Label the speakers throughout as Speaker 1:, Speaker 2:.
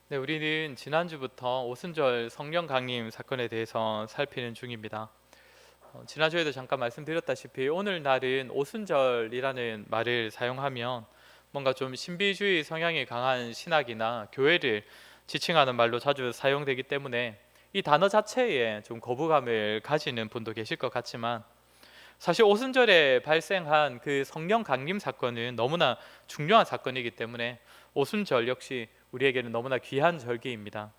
Speaker 1: 네, 우리는 지난주부터 오순절 성령 강림 사건에 대해서 살피는 중입니다. 지난주에도 잠깐 말씀드렸다시피 오늘날은 오순절이라는 말을 사용하면 뭔가 좀 신비주의 성향이 강한 신학이나 교회를 지칭하는 말로 자주 사용되기 때문에 이 단어 자체에 좀 거부감을 가지는 분도 계실 것 같지만, 사실 오순절에 발생한 그 성령 강림 사건은 너무나 중요한 사건이기 때문에 오순절 역시 우리에게는 너무나 귀한 절기입니다.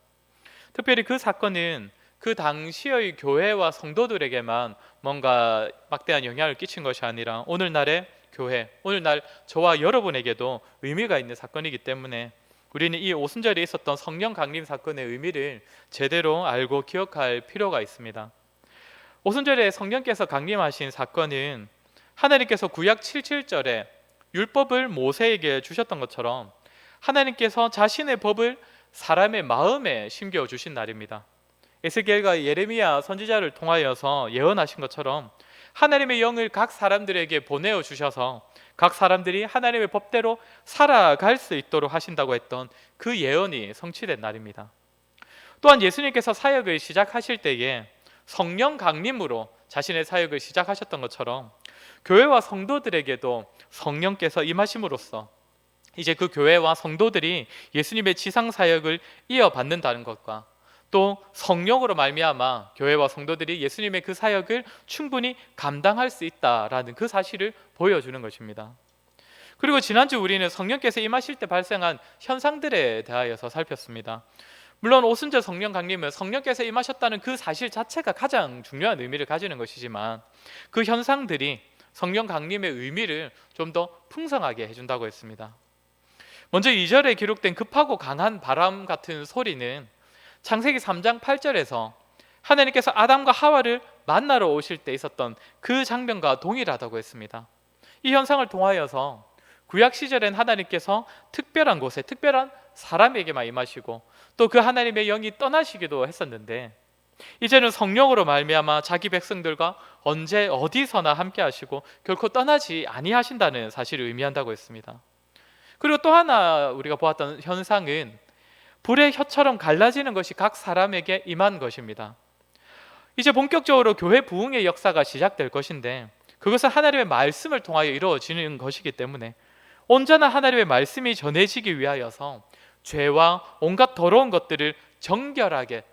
Speaker 1: 특별히 그 사건은 그 당시의 교회와 성도들에게만 뭔가 막대한 영향을 끼친 것이 아니라 오늘날의 교회, 오늘날 저와 여러분에게도 의미가 있는 사건이기 때문에 우리는 이 오순절에 있었던 성령 강림 사건의 의미를 제대로 알고 기억할 필요가 있습니다. 오순절에 성령께서 강림하신 사건은 하나님께서 구약 77절에 율법을 모세에게 주셨던 것처럼 하나님께서 자신의 법을 사람의 마음에 심겨 주신 날입니다. 에스겔과 예레미야 선지자를 통하여서 예언하신 것처럼 하나님의 영을 각 사람들에게 보내어 주셔서 각 사람들이 하나님의 법대로 살아갈 수 있도록 하신다고 했던 그 예언이 성취된 날입니다. 또한 예수님께서 사역을 시작하실 때에 성령 강림으로 자신의 사역을 시작하셨던 것처럼 교회와 성도들에게도 성령께서 임하심으로써 이제 그 교회와 성도들이 예수님의 지상 사역을 이어받는다는 것과 또 성령으로 말미암아 교회와 성도들이 예수님의 그 사역을 충분히 감당할 수 있다라는 그 사실을 보여주는 것입니다. 그리고 지난주 우리는 성령께서 임하실 때 발생한 현상들에 대하여서 살폈습니다. 물론 오순절 성령 강림은 성령께서 임하셨다는 그 사실 자체가 가장 중요한 의미를 가지는 것이지만 그 현상들이 성령 강림의 의미를 좀 더 풍성하게 해준다고 했습니다. 먼저 2절에 기록된 급하고 강한 바람 같은 소리는 창세기 3장 8절에서 하나님께서 아담과 하와를 만나러 오실 때 있었던 그 장면과 동일하다고 했습니다. 이 현상을 통하여서 구약 시절엔 하나님께서 특별한 곳에 특별한 사람에게만 임하시고 또 그 하나님의 영이 떠나시기도 했었는데, 이제는 성령으로 말미암아 자기 백성들과 언제 어디서나 함께 하시고 결코 떠나지 아니하신다는 사실을 의미한다고 했습니다. 그리고 또 하나 우리가 보았던 현상은 불의 혀처럼 갈라지는 것이 각 사람에게 임한 것입니다. 이제 본격적으로 교회 부흥의 역사가 시작될 것인데 그것은 하나님의 말씀을 통하여 이루어지는 것이기 때문에 온전한 하나님의 말씀이 전해지기 위하여서 죄와 온갖 더러운 것들을 정결하게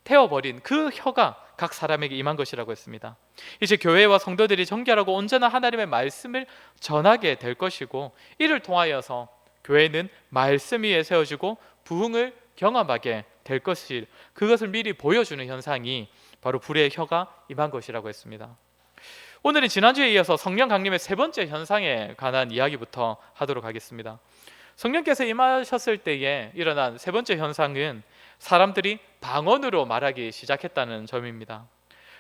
Speaker 1: 태워버린 그 혀가 각 사람에게 임한 것이라고 했습니다. 이제 교회와 성도들이 정결하고 온전한 하나님의 말씀을 전하게 될 것이고, 이를 통하여서 교회는 말씀 위에 세워지고 부흥을 경험하게 될 것을, 그것을 미리 보여주는 현상이 바로 불의 혀가 임한 것이라고 했습니다. 오늘은 지난주에 이어서 성령 강림의 세 번째 현상에 관한 이야기부터 하도록 하겠습니다. 성령께서 임하셨을 때에 일어난 세 번째 현상은 사람들이 방언으로 말하기 시작했다는 점입니다.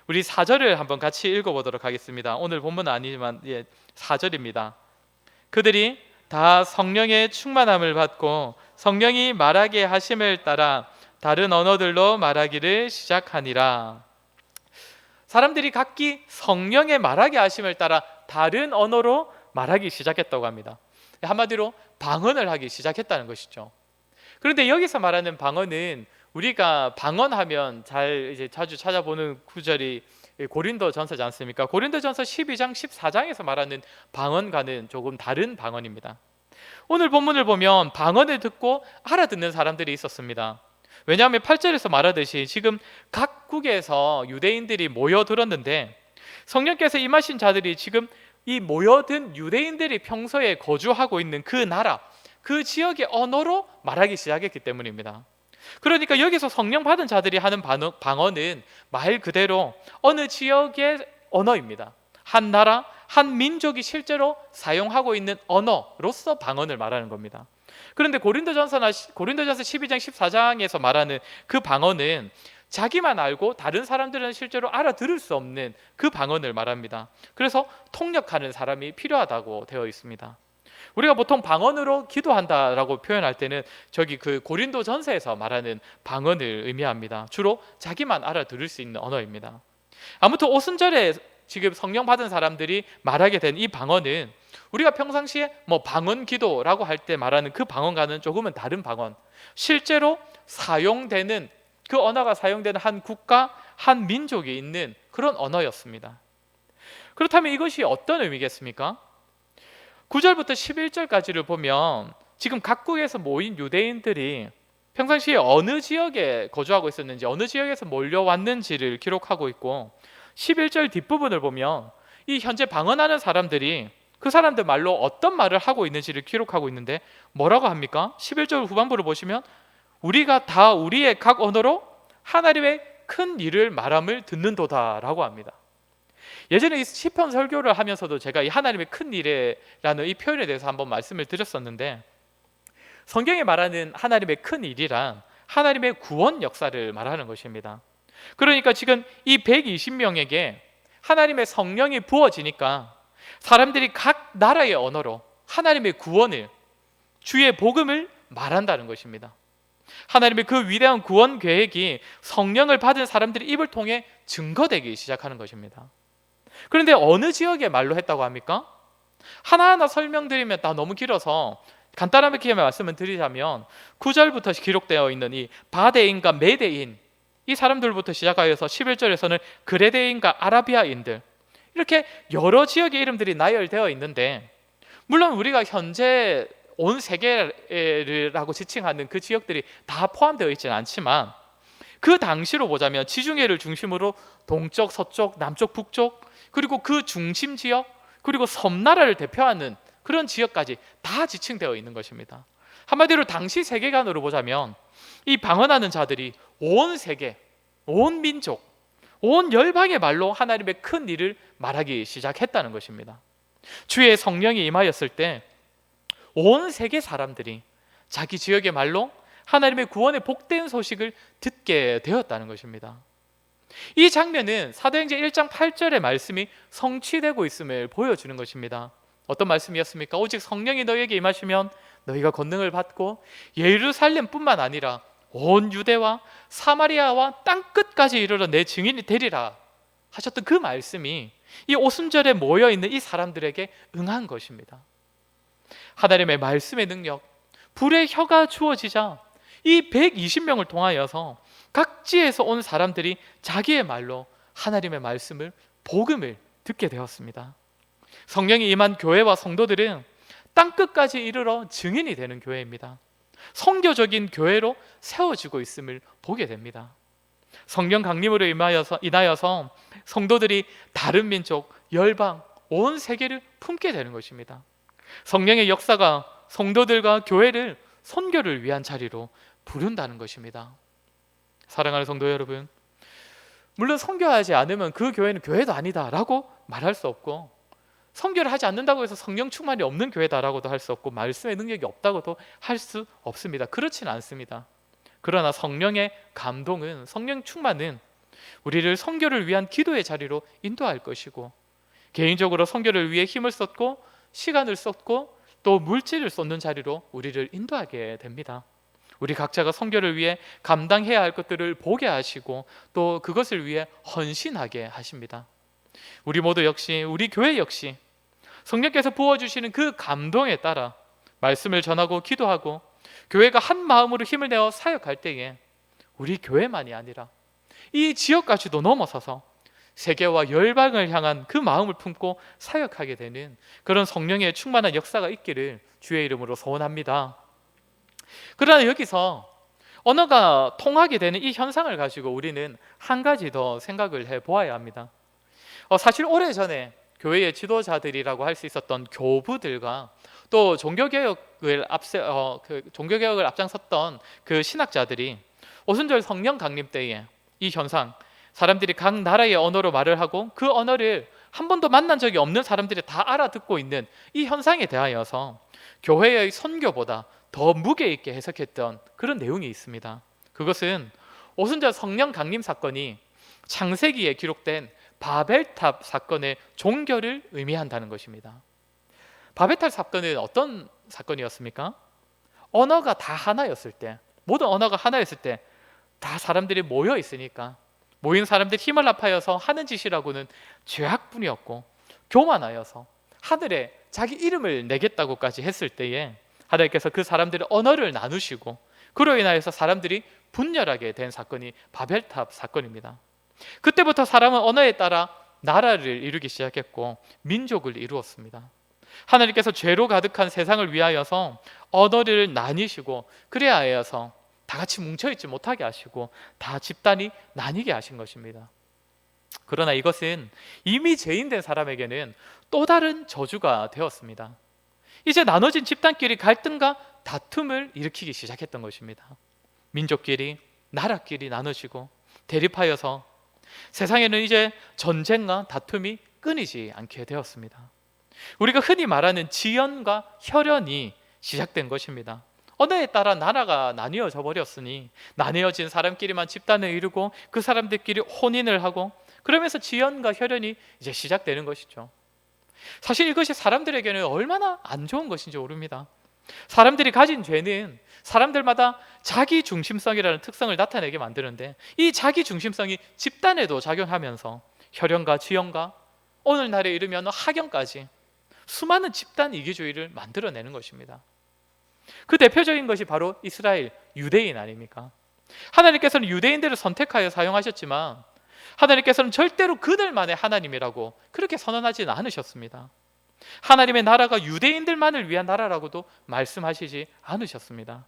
Speaker 1: 우리 4절을 한번 같이 읽어보도록 하겠습니다. 오늘 본문은 아니지만 4절입니다. 그들이 다 성령의 충만함을 받고 성령이 말하게 하심을 따라 다른 언어들로 말하기를 시작하니라. 사람들이 각기 성령의 말하게 하심을 따라 다른 언어로 말하기 시작했다고 합니다. 한마디로 방언을 하기 시작했다는 것이죠. 그런데 여기서 말하는 방언은 우리가 방언하면 이제 자주 찾아보는 구절이 고린도전서지 않습니까? 고린도전서 12장 14장에서 말하는 방언과는 조금 다른 방언입니다. 오늘 본문을 보면 방언을 듣고 알아듣는 사람들이 있었습니다. 왜냐하면 8절에서 말하듯이 지금 각국에서 유대인들이 모여들었는데 성령께서 임하신 자들이 지금 이 모여든 유대인들이 평소에 거주하고 있는 그 나라, 그 지역의 언어로 말하기 시작했기 때문입니다. 그러니까 여기서 성령 받은 자들이 하는 방언은 말 그대로 어느 지역의 언어입니다. 한 나라, 한 민족이 실제로 사용하고 있는 언어로서 방언을 말하는 겁니다. 그런데 고린도전서 12장 14장에서 말하는 그 방언은 자기만 알고 다른 사람들은 실제로 알아들을 수 없는 그 방언을 말합니다. 그래서 통역하는 사람이 필요하다고 되어 있습니다. 우리가 보통 방언으로 기도한다라고 표현할 때는 저기 그 고린도전서에서 말하는 방언을 의미합니다. 주로 자기만 알아들을 수 있는 언어입니다. 아무튼 오순절에 지금 성령 받은 사람들이 말하게 된 이 방언은 우리가 평상시에 방언 기도라고 할 때 말하는 그 방언과는 조금은 다른 방언, 실제로 사용되는 그 언어가 사용되는 한 국가, 한 민족이 있는 그런 언어였습니다. 그렇다면 이것이 어떤 의미겠습니까? 9절부터 11절까지를 보면 지금 각국에서 모인 유대인들이 평상시에 어느 지역에 거주하고 있었는지, 어느 지역에서 몰려왔는지를 기록하고 있고, 11절 뒷부분을 보면 이 현재 방언하는 사람들이 그 사람들 말로 어떤 말을 하고 있는지를 기록하고 있는데 뭐라고 합니까? 11절 후반부를 보시면 우리가 다 우리의 각 언어로 하나님의 큰 일을 말함을 듣는도다라고 합니다. 예전에 이 시편 설교를 하면서도 제가 이 하나님의 큰 일이라는 이 표현에 대해서 한번 말씀을 드렸었는데, 성경에 말하는 하나님의 큰 일이란 하나님의 구원 역사를 말하는 것입니다. 그러니까 지금 이 120명에게 하나님의 성령이 부어지니까 사람들이 각 나라의 언어로 하나님의 구원을, 주의 복음을 말한다는 것입니다. 하나님의 그 위대한 구원 계획이 성령을 받은 사람들의 입을 통해 증거되기 시작하는 것입니다. 그런데 어느 지역의 말로 했다고 합니까? 하나하나 설명드리면 다 너무 길어서 간단하게 말씀을 드리자면 9절부터 기록되어 있는 이 바데인과 메데인, 이 사람들부터 시작하여서 11절에서는 그레데인과 아라비아인들, 이렇게 여러 지역의 이름들이 나열되어 있는데, 물론 우리가 현재 온 세계라고 지칭하는 그 지역들이 다 포함되어 있지는 않지만 그 당시로 보자면 지중해를 중심으로 동쪽, 서쪽, 남쪽, 북쪽, 그리고 그 중심 지역, 그리고 섬나라를 대표하는 그런 지역까지 다 지칭되어 있는 것입니다. 한마디로 당시 세계관으로 보자면 이 방언하는 자들이 온 세계, 온 민족, 온 열방의 말로 하나님의 큰 일을 말하기 시작했다는 것입니다. 주의 성령이 임하였을 때 온 세계 사람들이 자기 지역의 말로 하나님의 구원의 복된 소식을 듣게 되었다는 것입니다. 이 장면은 사도행전 1장 8절의 말씀이 성취되고 있음을 보여주는 것입니다. 어떤 말씀이었습니까? 오직 성령이 너희에게 임하시면 너희가 권능을 받고 예루살렘뿐만 아니라 온 유대와 사마리아와 땅끝까지 이르러 내 증인이 되리라 하셨던 그 말씀이 이 오순절에 모여있는 이 사람들에게 응한 것입니다. 하나님의 말씀의 능력, 불의 혀가 주어지자 이 120명을 통하여서 각지에서 온 사람들이 자기의 말로 하나님의 말씀을, 복음을 듣게 되었습니다. 성령이 임한 교회와 성도들은 땅끝까지 이르러 증인이 되는 교회입니다. 선교적인 교회로 세워지고 있음을 보게 됩니다. 성령 강림으로 인하여서 성도들이 다른 민족, 열방, 온 세계를 품게 되는 것입니다. 성령의 역사가 성도들과 교회를 선교를 위한 자리로 부른다는 것입니다. 사랑하는 성도 여러분, 물론 선교하지 않으면 그 교회는 교회도 아니다라고 말할 수 없고, 선교를 하지 않는다고 해서 성령 충만이 없는 교회다라고도 할 수 없고, 말씀의 능력이 없다고도 할 수 없습니다. 그렇지는 않습니다. 그러나 성령의 감동은, 성령 충만은 우리를 선교를 위한 기도의 자리로 인도할 것이고, 개인적으로 선교를 위해 힘을 썼고 시간을 썼고 또 물질을 쏟는 자리로 우리를 인도하게 됩니다. 우리 각자가 선교를 위해 감당해야 할 것들을 보게 하시고 또 그것을 위해 헌신하게 하십니다. 우리 모두 역시, 우리 교회 역시 성령께서 부어주시는 그 감동에 따라 말씀을 전하고 기도하고 교회가 한 마음으로 힘을 내어 사역할 때에 우리 교회만이 아니라 이 지역까지도 넘어서서 세계와 열방을 향한 그 마음을 품고 사역하게 되는 그런 성령의 충만한 역사가 있기를 주의 이름으로 소원합니다. 그러나 여기서 언어가 통하게 되는 이 현상을 가지고 우리는 한 가지 더 생각을 해보아야 합니다. 사실 오래전에 교회의 지도자들이라고 할 수 있었던 교부들과 또 종교개혁을 앞장섰던 그 신학자들이 오순절 성령 강림 때에 이 현상, 사람들이 각 나라의 언어로 말을 하고 그 언어를 한 번도 만난 적이 없는 사람들이 다 알아듣고 있는 이 현상에 대하여서 교회의 선교보다 더 무게 있게 해석했던 그런 내용이 있습니다. 그것은 오순절 성령 강림 사건이 창세기에 기록된 바벨탑 사건의 종결을 의미한다는 것입니다. 바벨탑 사건은 어떤 사건이었습니까? 언어가 다 하나였을 때, 모든 언어가 하나였을 때 다 사람들이 모여 있으니까 모인 사람들이 힘을 합하여서 하는 짓이라고는 죄악뿐이었고, 교만하여서 하늘에 자기 이름을 내겠다고까지 했을 때에 하나님께서 그 사람들의 언어를 나누시고 그로 인하여서 사람들이 분열하게 된 사건이 바벨탑 사건입니다. 그때부터 사람은 언어에 따라 나라를 이루기 시작했고 민족을 이루었습니다. 하나님께서 죄로 가득한 세상을 위하여서 언어를 나뉘시고 그래야 하여서 다 같이 뭉쳐있지 못하게 하시고 다 집단이 나뉘게 하신 것입니다. 그러나 이것은 이미 죄인된 사람에게는 또 다른 저주가 되었습니다. 이제 나눠진 집단끼리 갈등과 다툼을 일으키기 시작했던 것입니다. 민족끼리, 나라끼리 나눠지고 대립하여서 세상에는 이제 전쟁과 다툼이 끊이지 않게 되었습니다. 우리가 흔히 말하는 지연과 혈연이 시작된 것입니다. 언어에 따라 나라가 나뉘어져 버렸으니 나뉘어진 사람끼리만 집단을 이루고 그 사람들끼리 혼인을 하고 그러면서 지연과 혈연이 이제 시작되는 것이죠. 사실 이것이 사람들에게는 얼마나 안 좋은 것인지 모릅니다. 사람들이 가진 죄는 사람들마다 자기 중심성이라는 특성을 나타내게 만드는데 이 자기 중심성이 집단에도 작용하면서 혈연과 지연과 오늘날에 이르면 학연까지 수많은 집단 이기주의를 만들어내는 것입니다. 그 대표적인 것이 바로 이스라엘 유대인 아닙니까? 하나님께서는 유대인들을 선택하여 사용하셨지만 하나님께서는 절대로 그들만의 하나님이라고 그렇게 선언하지는 않으셨습니다. 하나님의 나라가 유대인들만을 위한 나라라고도 말씀하시지 않으셨습니다.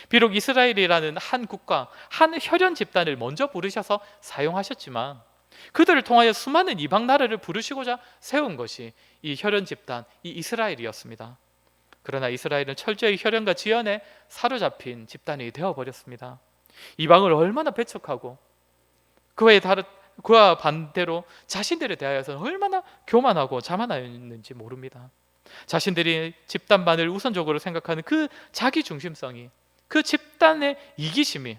Speaker 1: 비록 이스라엘이라는 한 국가, 한 혈연 집단을 먼저 부르셔서 사용하셨지만 그들을 통하여 수많은 이방 나라를 부르시고자 세운 것이 이 혈연 집단, 이 이스라엘이었습니다. 그러나 이스라엘은 철저히 혈연과 지연에 사로잡힌 집단이 되어버렸습니다. 이방을 얼마나 배척하고 그와 반대로 자신들에 대하여서는 얼마나 교만하고 자만하였는지 모릅니다. 자신들이 집단만을 우선적으로 생각하는 그 자기 중심성이, 그 집단의 이기심이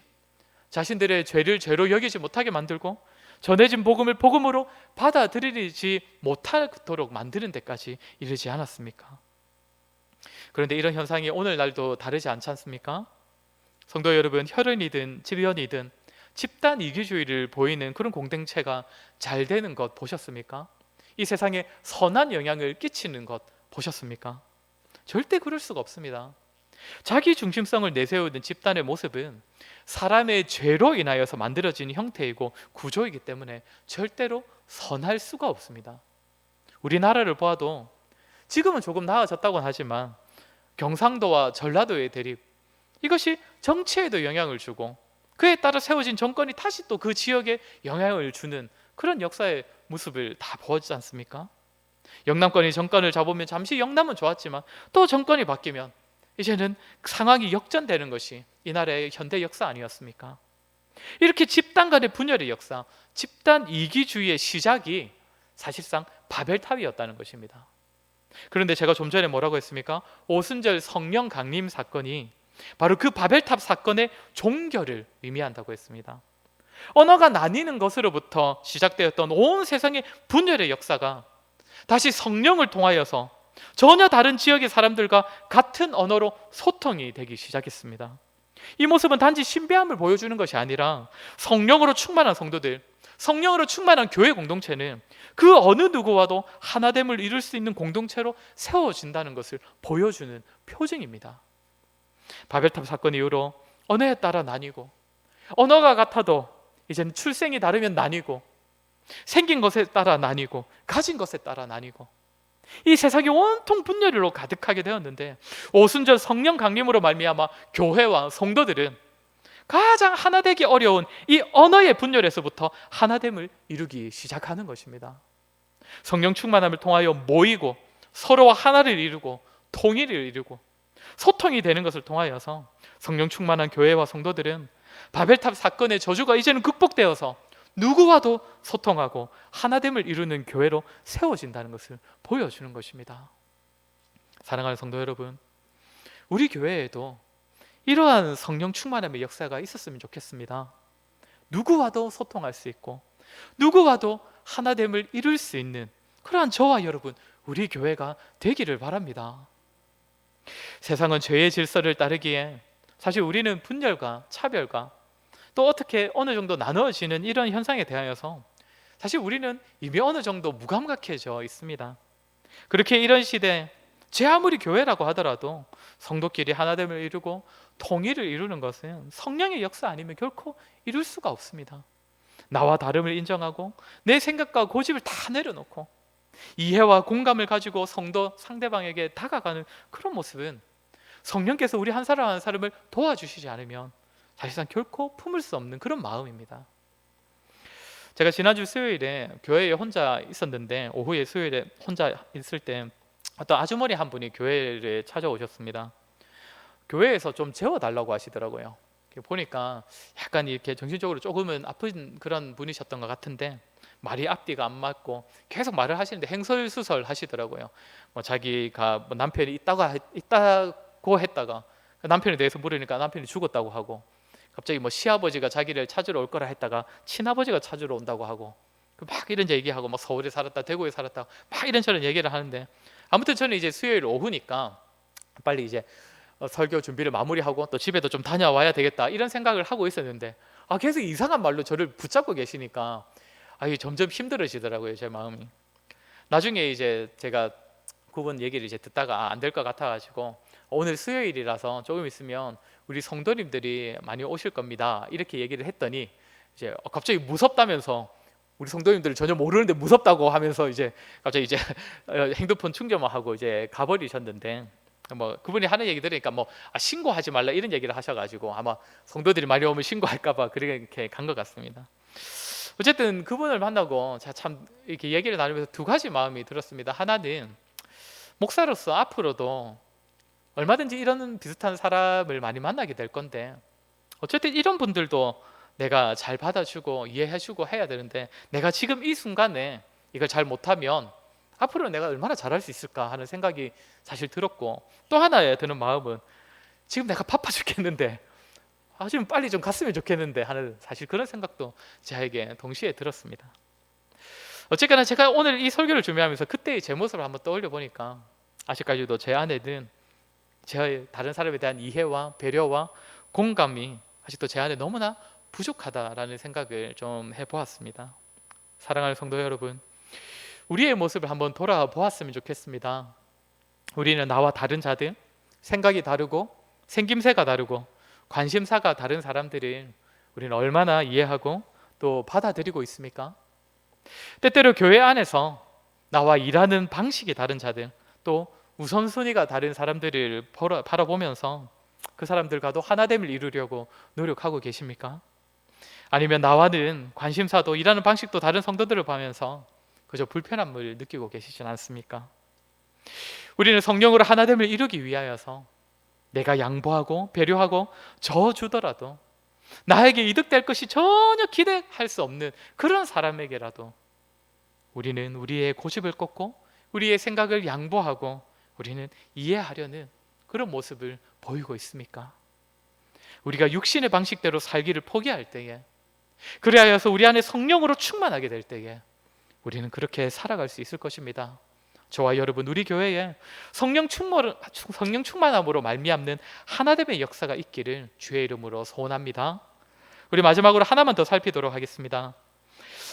Speaker 1: 자신들의 죄를 죄로 여기지 못하게 만들고 전해진 복음을 복음으로 받아들이지 못하도록 만드는 데까지 이르지 않았습니까? 그런데 이런 현상이 오늘날도 다르지 않지 않습니까? 성도 여러분, 혈연이든 지연이든 집단 이기주의를 보이는 그런 공동체가 잘 되는 것 보셨습니까? 이 세상에 선한 영향을 끼치는 것 보셨습니까? 절대 그럴 수가 없습니다. 자기 중심성을 내세우는 집단의 모습은 사람의 죄로 인하여서 만들어진 형태이고 구조이기 때문에 절대로 선할 수가 없습니다. 우리나라를 보아도 지금은 조금 나아졌다고는 하지만 경상도와 전라도의 대립, 이것이 정치에도 영향을 주고 그에 따라 세워진 정권이 다시 또 그 지역에 영향을 주는 그런 역사의 모습을 다 보았지 않습니까? 영남권이 정권을 잡으면 잠시 영남은 좋았지만 또 정권이 바뀌면 이제는 상황이 역전되는 것이 이 나라의 현대 역사 아니었습니까? 이렇게 집단 간의 분열의 역사, 집단 이기주의의 시작이 사실상 바벨탑이었다는 것입니다. 그런데 제가 좀 전에 뭐라고 했습니까? 오순절 성령 강림 사건이 바로 그 바벨탑 사건의 종결을 의미한다고 했습니다. 언어가 나뉘는 것으로부터 시작되었던 온 세상의 분열의 역사가 다시 성령을 통하여서 전혀 다른 지역의 사람들과 같은 언어로 소통이 되기 시작했습니다. 이 모습은 단지 신비함을 보여주는 것이 아니라 성령으로 충만한 성도들, 성령으로 충만한 교회 공동체는 그 어느 누구와도 하나됨을 이룰 수 있는 공동체로 세워진다는 것을 보여주는 표징입니다. 바벨탑 사건 이후로 언어에 따라 나뉘고 언어가 같아도 이제는 출생이 다르면 나뉘고 생긴 것에 따라 나뉘고 가진 것에 따라 나뉘고 이 세상이 온통 분열로 가득하게 되었는데 오순절 성령 강림으로 말미암아 교회와 성도들은 가장 하나 되기 어려운 이 언어의 분열에서부터 하나됨을 이루기 시작하는 것입니다. 성령 충만함을 통하여 모이고 서로와 하나를 이루고 통일을 이루고 소통이 되는 것을 통하여서 성령 충만한 교회와 성도들은 바벨탑 사건의 저주가 이제는 극복되어서 누구와도 소통하고 하나됨을 이루는 교회로 세워진다는 것을 보여주는 것입니다. 사랑하는 성도 여러분, 우리 교회에도 이러한 성령 충만함의 역사가 있었으면 좋겠습니다. 누구와도 소통할 수 있고 누구와도 하나됨을 이룰 수 있는 그러한 저와 여러분, 우리 교회가 되기를 바랍니다. 세상은 죄의 질서를 따르기에 사실 우리는 분열과 차별과 또 어떻게 어느 정도 나누어지는 이런 현상에 대하여서 사실 우리는 이미 어느 정도 무감각해져 있습니다. 그렇게 이런 시대 제 아무리 교회라고 하더라도 성도끼리 하나됨을 이루고 통일을 이루는 것은 성령의 역사 아니면 결코 이룰 수가 없습니다. 나와 다름을 인정하고 내 생각과 고집을 다 내려놓고 이해와 공감을 가지고 성도 상대방에게 다가가는 그런 모습은 성령께서 우리 한 사람 한 사람을 도와주시지 않으면 사실상 결코 품을 수 없는 그런 마음입니다. 제가 지난주 수요일에 교회에 혼자 있었는데, 오후에 수요일에 혼자 있을 때 어떤 아주머니 한 분이 교회를 찾아오셨습니다. 교회에서 좀 재워달라고 하시더라고요. 보니까 약간 이렇게 정신적으로 조금은 아픈 그런 분이셨던 것 같은데, 말이 앞뒤가 안 맞고 계속 말을 하시는데 행설수설 하시더라고요. 뭐 자기가 뭐 남편이 있다고 했다가 남편에 대해서 물으니까 남편이 죽었다고 하고, 갑자기 뭐 시아버지가 자기를 찾으러 올 거라 했다가 친아버지가 찾으러 온다고 하고, 막 이런 얘기하고 막 서울에 살았다 대구에 살았다 막 이런저런 얘기를 하는데, 아무튼 저는 이제 수요일 오후니까 빨리 이제 설교 준비를 마무리하고 또 집에도 좀 다녀와야 되겠다 이런 생각을 하고 있었는데, 계속 이상한 말로 저를 붙잡고 계시니까 이게 점점 힘들어지더라고요, 제 마음이. 나중에 이제 제가 그분 얘기를 이제 듣다가 안 될 것 같아가지고, 오늘 수요일이라서 조금 있으면 우리 성도님들이 많이 오실 겁니다 이렇게 얘기를 했더니, 이제 갑자기 무섭다면서, 우리 성도님들 전혀 모르는데 무섭다고 하면서 이제 갑자기 이제 핸드폰 충전만 하고 이제 가버리셨는데, 뭐 그분이 하는 얘기 들으니까 뭐 신고하지 말라 이런 얘기를 하셔가지고 아마 성도들이 많이 오면 신고할까봐 그렇게 간 것 같습니다. 어쨌든 그분을 만나고 제가 참 이렇게 얘기를 나누면서 두 가지 마음이 들었습니다. 하나는 목사로서 앞으로도 얼마든지 이런 비슷한 사람을 많이 만나게 될 건데, 어쨌든 이런 분들도 내가 잘 받아주고 이해해주고 해야 되는데, 내가 지금 이 순간에 이걸 잘 못하면 앞으로 내가 얼마나 잘할 수 있을까 하는 생각이 사실 들었고, 또 하나에 드는 마음은 지금 내가 바빠 죽겠는데 좀 빨리 좀 갔으면 좋겠는데 하는 사실 그런 생각도 저에게 동시에 들었습니다. 어쨌거나 제가 오늘 이 설교를 준비하면서 그때의 제 모습을 한번 떠올려 보니까, 아직까지도 제 안에는 제 다른 사람에 대한 이해와 배려와 공감이 아직도 제 안에 너무나 부족하다라는 생각을 좀 해보았습니다. 사랑하는 성도 여러분, 우리의 모습을 한번 돌아보았으면 좋겠습니다. 우리는 나와 다른 자들, 생각이 다르고 생김새가 다르고 관심사가 다른 사람들을 우리는 얼마나 이해하고 또 받아들이고 있습니까? 때때로 교회 안에서 나와 일하는 방식이 다른 자들, 또 우선순위가 다른 사람들을 바라보면서 그 사람들과도 하나됨을 이루려고 노력하고 계십니까? 아니면 나와는 관심사도 일하는 방식도 다른 성도들을 보면서 그저 불편함을 느끼고 계시진 않습니까? 우리는 성령으로 하나됨을 이루기 위하여서 내가 양보하고 배려하고 져주더라도 나에게 이득될 것이 전혀 기대할 수 없는 그런 사람에게라도 우리는 우리의 고집을 꺾고 우리의 생각을 양보하고 우리는 이해하려는 그런 모습을 보이고 있습니까? 우리가 육신의 방식대로 살기를 포기할 때에, 그리하여서 우리 안에 성령으로 충만하게 될 때에 우리는 그렇게 살아갈 수 있을 것입니다. 저와 여러분, 우리 교회에 성령 충만함으로 말미암는 하나됨의 역사가 있기를 주의 이름으로 소원합니다. 우리 마지막으로 하나만 더 살피도록 하겠습니다.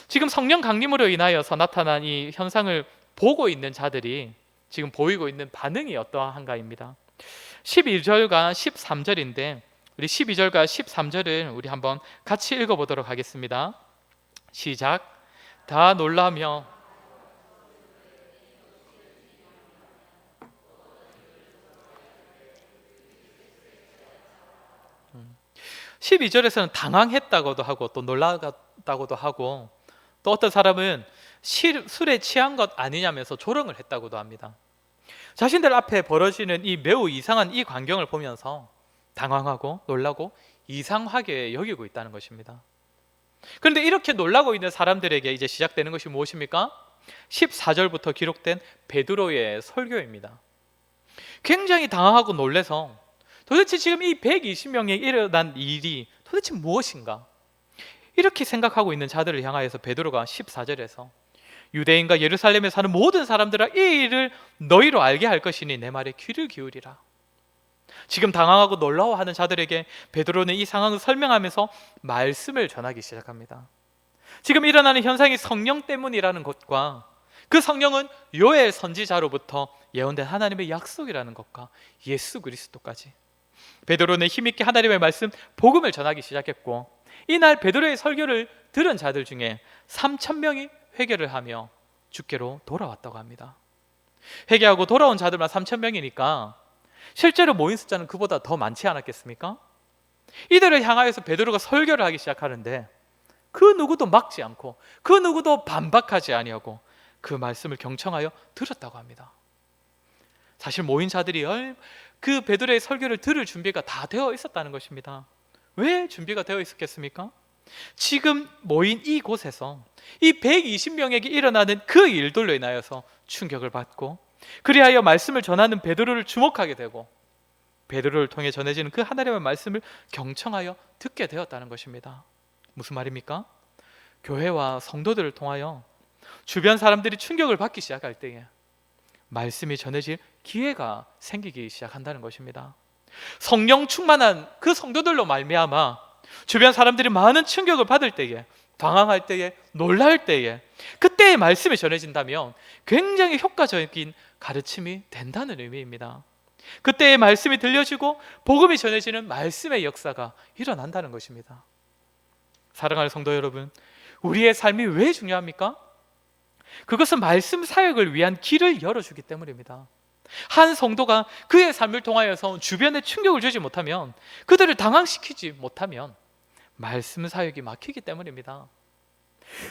Speaker 1: 지금 성령 강림으로 인하여서 나타난 이 현상을 보고 있는 자들이 지금 보이고 있는 반응이 어떠한가입니다. 12절과 13절인데 우리 12절과 13절을 우리 한번 같이 읽어보도록 하겠습니다. 시작. 다 놀라며 12절에서는 당황했다고도 하고 또 놀라다고도 하고, 또 어떤 사람은 술에 취한 것 아니냐면서 조롱을 했다고도 합니다. 자신들 앞에 벌어지는 이 매우 이상한 이 광경을 보면서 당황하고 놀라고 이상하게 여기고 있다는 것입니다. 그런데 이렇게 놀라고 있는 사람들에게 이제 시작되는 것이 무엇입니까? 14절부터 기록된 베드로의 설교입니다. 굉장히 당황하고 놀래서 도대체 지금 이 120명에 일어난 일이 도대체 무엇인가? 이렇게 생각하고 있는 자들을 향하여서 베드로가 14절에서 유대인과 예루살렘에 사는 모든 사람들아, 이 일을 너희로 알게 할 것이니 내 말에 귀를 기울이라. 지금 당황하고 놀라워하는 자들에게 베드로는 이 상황을 설명하면서 말씀을 전하기 시작합니다. 지금 일어나는 현상이 성령 때문이라는 것과 그 성령은 요엘 선지자로부터 예언된 하나님의 약속이라는 것과 예수 그리스도까지. 베드로는 힘있게 하나님의 말씀 복음을 전하기 시작했고, 이날 베드로의 설교를 들은 자들 중에 3,000명이 회개를 하며 주께로 돌아왔다고 합니다. 회개하고 돌아온 자들만 3,000명이니까 실제로 모인 숫자는 그보다 더 많지 않았겠습니까? 이들을 향하여서 베드로가 설교를 하기 시작하는데 그 누구도 막지 않고 그 누구도 반박하지 아니하고 그 말씀을 경청하여 들었다고 합니다. 사실 모인 자들이 그 베드로의 설교를 들을 준비가 다 되어 있었다는 것입니다. 왜 준비가 되어 있었겠습니까? 지금 모인 이곳에서 이 120명에게 일어나는 그 일들로 인하여서 충격을 받고, 그리하여 말씀을 전하는 베드로를 주목하게 되고, 베드로를 통해 전해지는 그 하나님의 말씀을 경청하여 듣게 되었다는 것입니다. 무슨 말입니까? 교회와 성도들을 통하여 주변 사람들이 충격을 받기 시작할 때에 말씀이 전해질 기회가 생기기 시작한다는 것입니다. 성령 충만한 그 성도들로 말미암아 주변 사람들이 많은 충격을 받을 때에, 당황할 때에, 놀랄 때에 그때의 말씀이 전해진다면 굉장히 효과적인 가르침이 된다는 의미입니다. 그때의 말씀이 들려지고 복음이 전해지는 말씀의 역사가 일어난다는 것입니다. 사랑하는 성도 여러분, 우리의 삶이 왜 중요합니까? 그것은 말씀 사역을 위한 길을 열어주기 때문입니다. 한 성도가 그의 삶을 통하여서 주변에 충격을 주지 못하면, 그들을 당황시키지 못하면 말씀 사역이 막히기 때문입니다.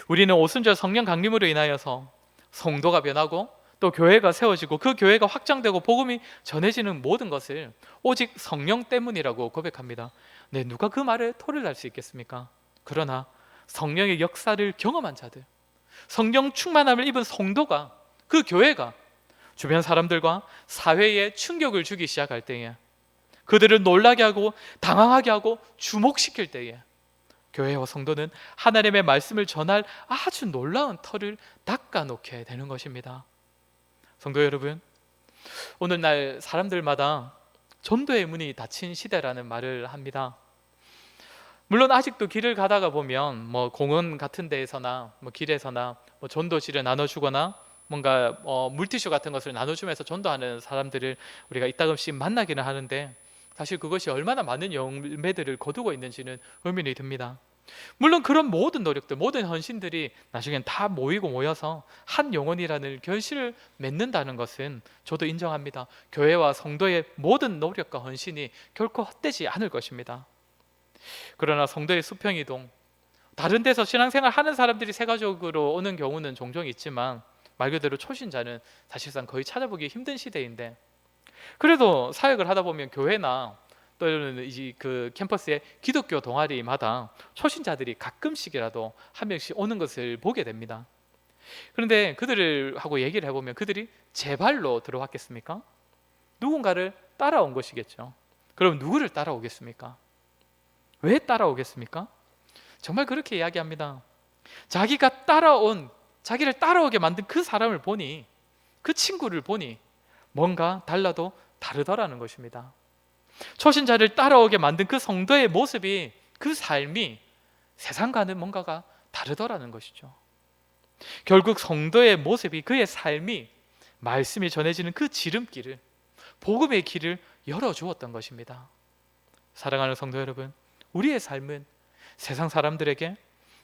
Speaker 1: 우리는 오순절 성령 강림으로 인하여서 성도가 변하고 또 교회가 세워지고 그 교회가 확장되고 복음이 전해지는 모든 것을 오직 성령 때문이라고 고백합니다. 네, 누가 그 말에 토를 날 수 있겠습니까? 그러나 성령의 역사를 경험한 자들, 성령 충만함을 입은 성도가, 그 교회가 주변 사람들과 사회에 충격을 주기 시작할 때에, 그들을 놀라게 하고 당황하게 하고 주목시킬 때에 교회와 성도는 하나님의 말씀을 전할 아주 놀라운 터를 닦아놓게 되는 것입니다. 성도 여러분, 오늘날 사람들마다 전도의 문이 닫힌 시대라는 말을 합니다. 물론 아직도 길을 가다가 보면 공원 같은 데에서나 길에서나 전도지를 나눠주거나 뭔가 물티슈 같은 것을 나눠주면서 전도하는 사람들을 우리가 이따금씩 만나기는 하는데, 사실 그것이 얼마나 많은 열매들을 거두고 있는지는 의문이 듭니다. 물론 그런 모든 노력들, 모든 헌신들이 나중엔 다 모이고 모여서 한 영혼이라는 결실을 맺는다는 것은 저도 인정합니다. 교회와 성도의 모든 노력과 헌신이 결코 헛되지 않을 것입니다. 그러나 성도의 수평이동, 다른 데서 신앙생활 하는 사람들이 세가족으로 오는 경우는 종종 있지만 말 그대로 초신자는 사실상 거의 찾아보기 힘든 시대인데, 그래도 사역을 하다 보면 교회나 또는 그 캠퍼스의 기독교 동아리마다 초신자들이 가끔씩이라도 한 명씩 오는 것을 보게 됩니다. 그런데 그들을 하고 얘기를 해보면 그들이 제 발로 들어왔겠습니까? 누군가를 따라온 것이겠죠. 그럼 누구를 따라오겠습니까? 왜 따라오겠습니까? 정말 그렇게 이야기합니다. 자기를 따라오게 만든 그 사람을 보니, 그 친구를 보니 뭔가 달라도 다르더라는 것입니다. 초신자를 따라오게 만든 그 성도의 모습이, 그 삶이 세상과는 뭔가가 다르더라는 것이죠. 결국 성도의 모습이, 그의 삶이 말씀이 전해지는 그 지름길을, 복음의 길을 열어주었던 것입니다. 사랑하는 성도 여러분, 우리의 삶은 세상 사람들에게,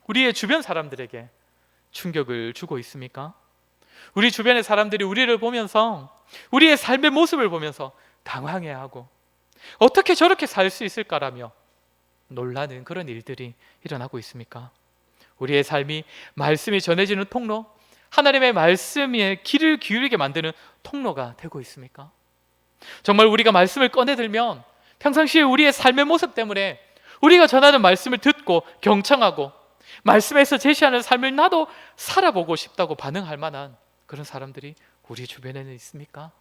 Speaker 1: 우리의 주변 사람들에게 충격을 주고 있습니까? 우리 주변의 사람들이 우리를 보면서, 우리의 삶의 모습을 보면서 당황해하고 어떻게 저렇게 살 수 있을까라며 놀라는 그런 일들이 일어나고 있습니까? 우리의 삶이 말씀이 전해지는 통로, 하나님의 말씀에 귀를 기울이게 만드는 통로가 되고 있습니까? 정말 우리가 말씀을 꺼내들면 평상시에 우리의 삶의 모습 때문에 우리가 전하는 말씀을 듣고 경청하고 말씀에서 제시하는 삶을 나도 살아보고 싶다고 반응할 만한 그런 사람들이 우리 주변에는 있습니까?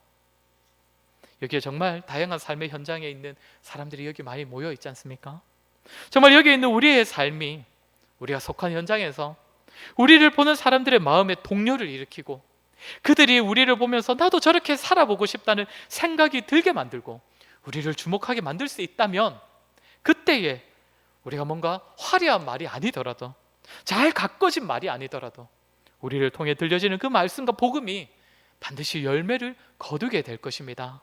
Speaker 1: 여기에 정말 다양한 삶의 현장에 있는 사람들이 여기 많이 모여 있지 않습니까? 정말 여기 있는 우리의 삶이, 우리가 속한 현장에서 우리를 보는 사람들의 마음에 동요를 일으키고, 그들이 우리를 보면서 나도 저렇게 살아보고 싶다는 생각이 들게 만들고 우리를 주목하게 만들 수 있다면, 그때에 우리가 뭔가 화려한 말이 아니더라도, 잘 가꿔진 말이 아니더라도 우리를 통해 들려지는 그 말씀과 복음이 반드시 열매를 거두게 될 것입니다.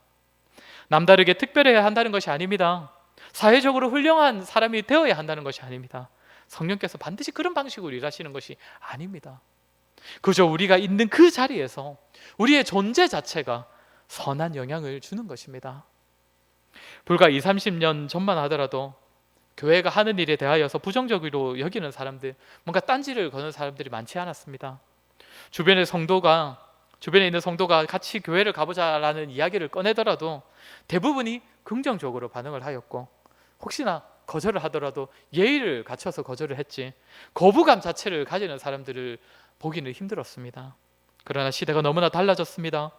Speaker 1: 남다르게 특별해야 한다는 것이 아닙니다. 사회적으로 훌륭한 사람이 되어야 한다는 것이 아닙니다. 성령께서 반드시 그런 방식으로 일하시는 것이 아닙니다. 그저 우리가 있는 그 자리에서 우리의 존재 자체가 선한 영향을 주는 것입니다. 불과 20, 30년 전만 하더라도 교회가 하는 일에 대하여서 부정적으로 여기는 사람들, 뭔가 딴지를 거는 사람들이 많지 않았습니다. 주변에 있는 성도가 같이 교회를 가보자라는 이야기를 꺼내더라도 대부분이 긍정적으로 반응을 하였고, 혹시나 거절을 하더라도 예의를 갖춰서 거절을 했지 거부감 자체를 가지는 사람들을 보기는 힘들었습니다. 그러나 시대가 너무나 달라졌습니다.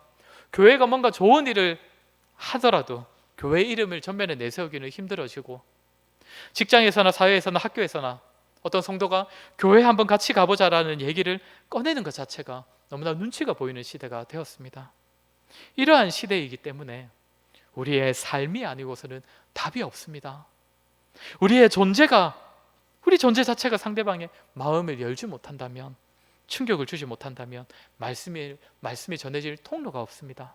Speaker 1: 교회가 뭔가 좋은 일을 하더라도 교회 이름을 전면에 내세우기는 힘들어지고, 직장에서나 사회에서나 학교에서나 어떤 성도가 교회 한번 같이 가보자라는 얘기를 꺼내는 것 자체가 너무나 눈치가 보이는 시대가 되었습니다. 이러한 시대이기 때문에 우리의 삶이 아니고서는 답이 없습니다. 우리 존재 자체가 상대방의 마음을 열지 못한다면, 충격을 주지 못한다면 말씀이 전해질 통로가 없습니다.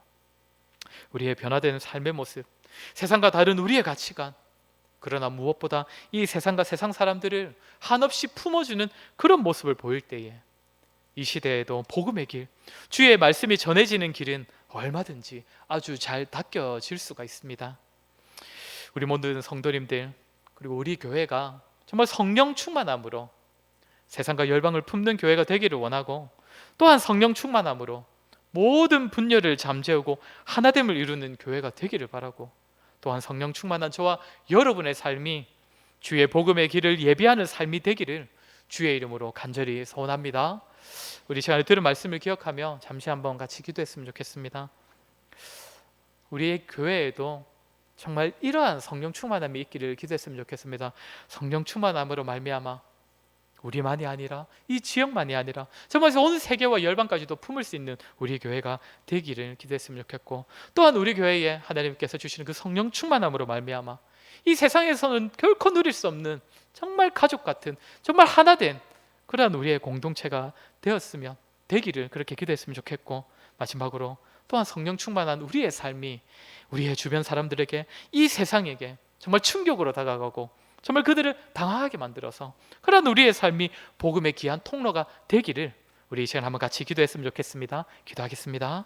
Speaker 1: 우리의 변화되는 삶의 모습, 세상과 다른 우리의 가치관, 그러나 무엇보다 이 세상과 세상 사람들을 한없이 품어주는 그런 모습을 보일 때에 이 시대에도 복음의 길, 주의 말씀이 전해지는 길은 얼마든지 아주 잘 닦여질 수가 있습니다. 우리 모든 성도님들, 그리고 우리 교회가 정말 성령 충만함으로 세상과 열방을 품는 교회가 되기를 원하고, 또한 성령 충만함으로 모든 분열을 잠재우고 하나됨을 이루는 교회가 되기를 바라고, 또한 성령 충만한 저와 여러분의 삶이 주의 복음의 길을 예비하는 삶이 되기를 주의 이름으로 간절히 소원합니다. 우리 시간에 들은 말씀을 기억하며 잠시 한번 같이 기도했으면 좋겠습니다. 우리의 교회에도 정말 이러한 성령 충만함이 있기를 기도했으면 좋겠습니다. 성령 충만함으로 말미암아 우리만이 아니라 이 지역만이 아니라 정말 온 세계와 열방까지도 품을 수 있는 우리 교회가 되기를 기도했으면 좋겠고, 또한 우리 교회에 하나님께서 주시는 그 성령 충만함으로 말미암아 이 세상에서는 결코 누릴 수 없는 정말 가족 같은, 정말 하나된 그러한 우리의 공동체가 되기를 그렇게 기도했으면 좋겠고, 마지막으로 또한 성령 충만한 우리의 삶이 우리의 주변 사람들에게, 이 세상에게 정말 충격으로 다가가고 정말 그들을 당황하게 만들어서 그런 우리의 삶이 복음의 귀한 통로가 되기를 우리 이 시간 한번 같이 기도했으면 좋겠습니다. 기도하겠습니다.